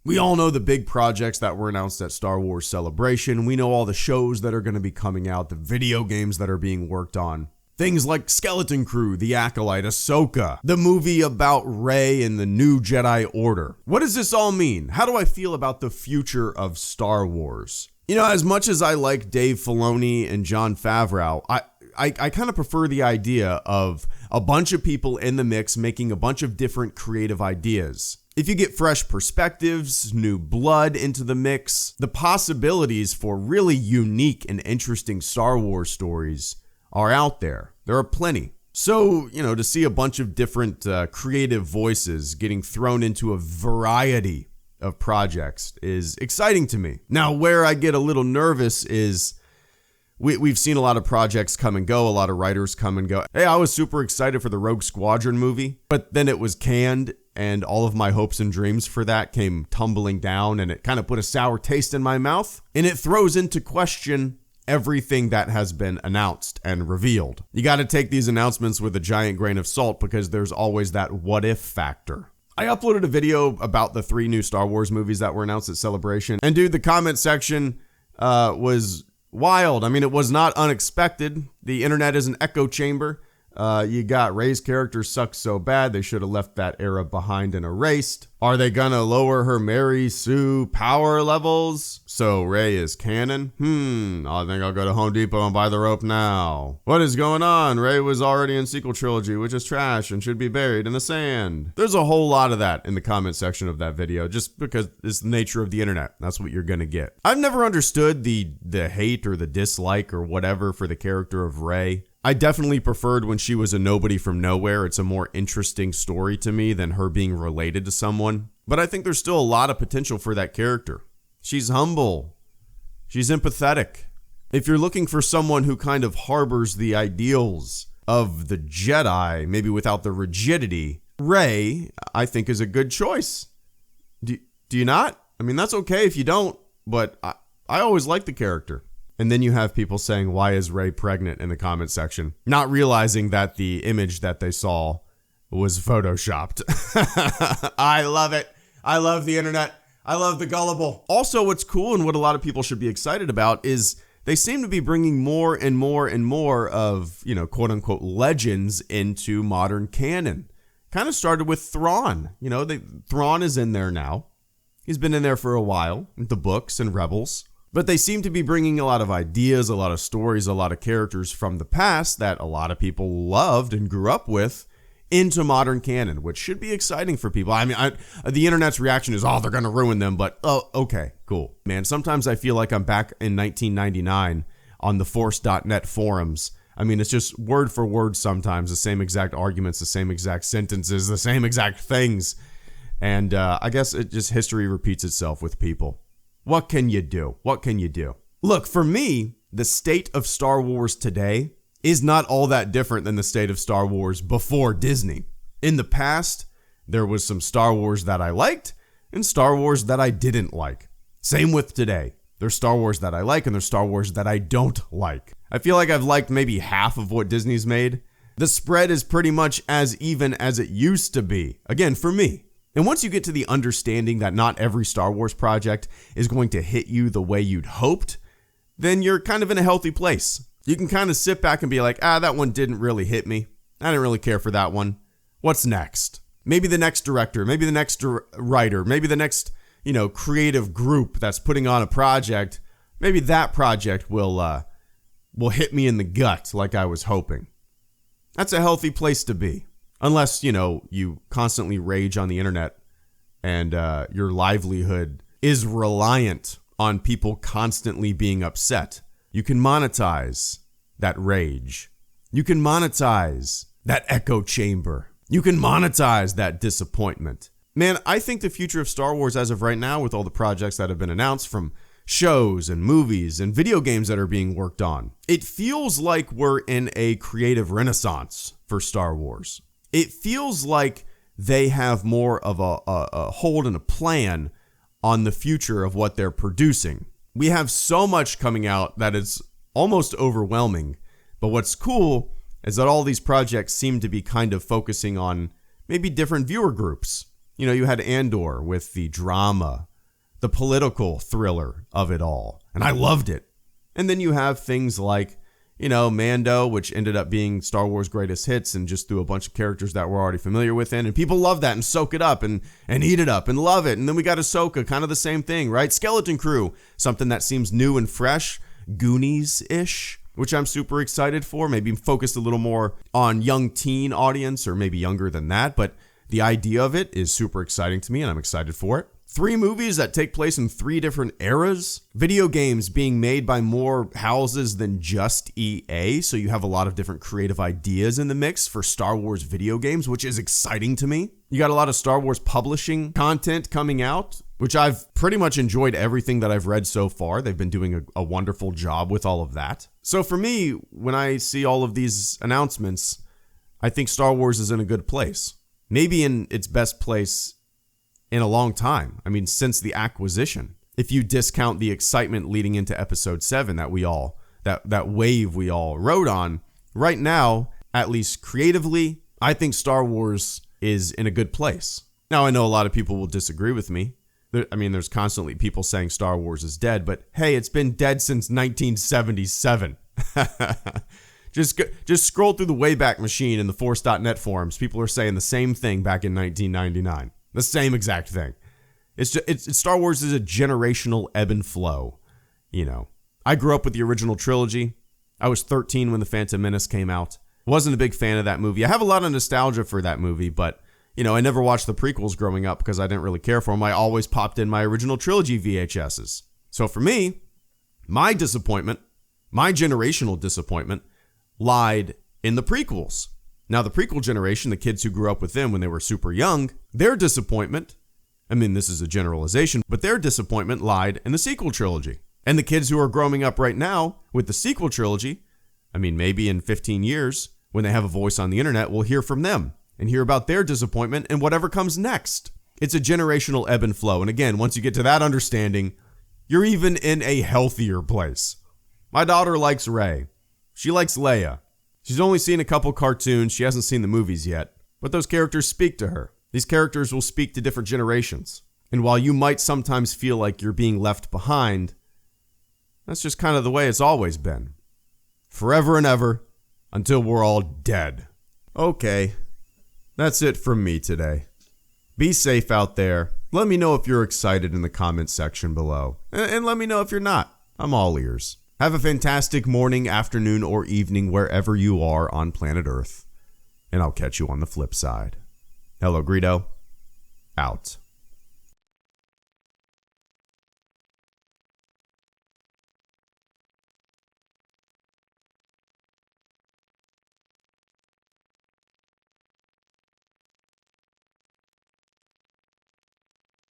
We all know the big projects that were announced at Star Wars Celebration. We know all the shows that are going to be coming out, the video games that are being worked on. Things like Skeleton Crew, The Acolyte, Ahsoka, the movie about Rey and the new Jedi Order. What does this all mean? How do I feel about the future of Star Wars? You know, as much as I like Dave Filoni and Jon Favreau, I kind of prefer the idea of a bunch of people in the mix making a bunch of different creative ideas. If you get fresh perspectives, new blood into the mix, the possibilities for really unique and interesting Star Wars stories are out there. There are plenty. So, to see a bunch of different creative voices getting thrown into a variety of projects is exciting to me. Now, where I get a little nervous is we've seen a lot of projects come and go, a lot of writers come and go. Hey, I was super excited for the Rogue Squadron movie, but then it was canned and all of my hopes and dreams for that came tumbling down and it kind of put a sour taste in my mouth. And it throws into question everything that has been announced and revealed. You got to take these announcements with a giant grain of salt because there's always that what if factor. I uploaded a video about the 3 new Star Wars movies that were announced at Celebration. And dude, the comment section was wild. I mean, it was not unexpected. The internet is an echo chamber. You got Rey's character sucks so bad they should have left that era behind and erased. Are they gonna lower her Mary Sue power levels so Rey is canon? I think I'll go to Home Depot and buy the rope now. What is going on? Rey was already in sequel trilogy, which is trash and should be buried in the sand. There's a whole lot of that in the comment section of that video, just because it's the nature of the internet. That's what you're gonna get. I've never understood the hate or the dislike or whatever for the character of Rey. I definitely preferred when she was a nobody from nowhere. It's a more interesting story to me than her being related to someone. But I think there's still a lot of potential for that character. She's humble. She's empathetic. If you're looking for someone who kind of harbors the ideals of the Jedi, maybe without the rigidity, Rey, I think, is a good choice. Do you not? I mean, that's okay if you don't, but I always liked the character. And then you have people saying, why is Rey pregnant in the comment section? Not realizing that the image that they saw was photoshopped. I love it. I love the internet. I love the gullible. Also, what's cool and what a lot of people should be excited about is they seem to be bringing more and more and more of, quote unquote legends into modern canon. Kind of started with Thrawn. Thrawn is in there now. He's been in there for a while, the books and Rebels. But they seem to be bringing a lot of ideas, a lot of stories, a lot of characters from the past that a lot of people loved and grew up with into modern canon, which should be exciting for people. I mean, the internet's reaction is, they're going to ruin them, but okay, cool. Man, sometimes I feel like I'm back in 1999 on the Force.net forums. I mean, it's just word for word sometimes, the same exact arguments, the same exact sentences, the same exact things. And I guess it just history repeats itself with people. What can you do? What can you do? Look, for me, the state of Star Wars today is not all that different than the state of Star Wars before Disney. In the past, there was some Star Wars that I liked and Star Wars that I didn't like. Same with today. There's Star Wars that I like and there's Star Wars that I don't like. I feel like I've liked maybe half of what Disney's made. The spread is pretty much as even as it used to be. Again, for me. And once you get to the understanding that not every Star Wars project is going to hit you the way you'd hoped, then you're kind of in a healthy place. You can kind of sit back and be like, that one didn't really hit me. I didn't really care for that one. What's next? Maybe the next director, maybe the next writer, maybe the next, creative group that's putting on a project. Maybe that project will hit me in the gut like I was hoping. That's a healthy place to be. Unless, you constantly rage on the internet and your livelihood is reliant on people constantly being upset. You can monetize that rage. You can monetize that echo chamber. You can monetize that disappointment. Man, I think the future of Star Wars as of right now, with all the projects that have been announced from shows and movies and video games that are being worked on, it feels like we're in a creative renaissance for Star Wars. It feels like they have more of a hold and a plan on the future of what they're producing. We have so much coming out that it's almost overwhelming. But what's cool is that all these projects seem to be kind of focusing on maybe different viewer groups. You had Andor with the drama the political thriller of it all. And I loved it. And then you have things like, Mando, which ended up being Star Wars Greatest Hits and just threw a bunch of characters that we're already familiar with in. And people love that and soak it up and eat it up and love it. And then we got Ahsoka, kind of the same thing, right? Skeleton Crew, something that seems new and fresh, Goonies-ish, which I'm super excited for. Maybe focused a little more on young teen audience or maybe younger than that. But the idea of it is super exciting to me and I'm excited for it. 3 movies that take place in 3 different eras. Video games being made by more houses than just EA, so you have a lot of different creative ideas in the mix for Star Wars video games, which is exciting to me. You got a lot of Star Wars publishing content coming out, which I've pretty much enjoyed everything that I've read so far. They've been doing a wonderful job with all of that. So for me, when I see all of these announcements, I think Star Wars is in a good place. Maybe in its best place in a long time. I mean, since the acquisition. If you discount the excitement leading into episode 7 that that wave we all rode on, right now, at least creatively, I think Star Wars is in a good place. Now, I know a lot of people will disagree with me. There's constantly people saying Star Wars is dead, but hey, it's been dead since 1977. Just scroll through the Wayback Machine in the Force.net forums. People are saying the same thing back in 1999. The same exact thing. It's Star Wars is a generational ebb and flow. I grew up with the original trilogy. I was 13 when The Phantom Menace came out. Wasn't a big fan of that movie. I have a lot of nostalgia for that movie, but I never watched the prequels growing up because I didn't really care for them. I always popped in my original trilogy VHSs. So for me, my disappointment, my generational disappointment, lied in the prequels. Now, the prequel generation, the kids who grew up with them when they were super young, their disappointment, this is a generalization, but their disappointment lied in the sequel trilogy. And the kids who are growing up right now with the sequel trilogy, maybe in 15 years, when they have a voice on the internet, we'll hear from them and hear about their disappointment and whatever comes next. It's a generational ebb and flow. And again, once you get to that understanding, you're even in a healthier place. My daughter likes Rey. She likes Leia. She's only seen a couple cartoons. She hasn't seen the movies yet. But those characters speak to her. These characters will speak to different generations. And while you might sometimes feel like you're being left behind, that's just kind of the way it's always been. Forever and ever, until we're all dead. Okay, that's it from me today. Be safe out there. Let me know if you're excited in the comments section below. And let me know if you're not. I'm all ears. Have a fantastic morning, afternoon, or evening wherever you are on planet Earth. And I'll catch you on the flip side. HelloGreedo, out.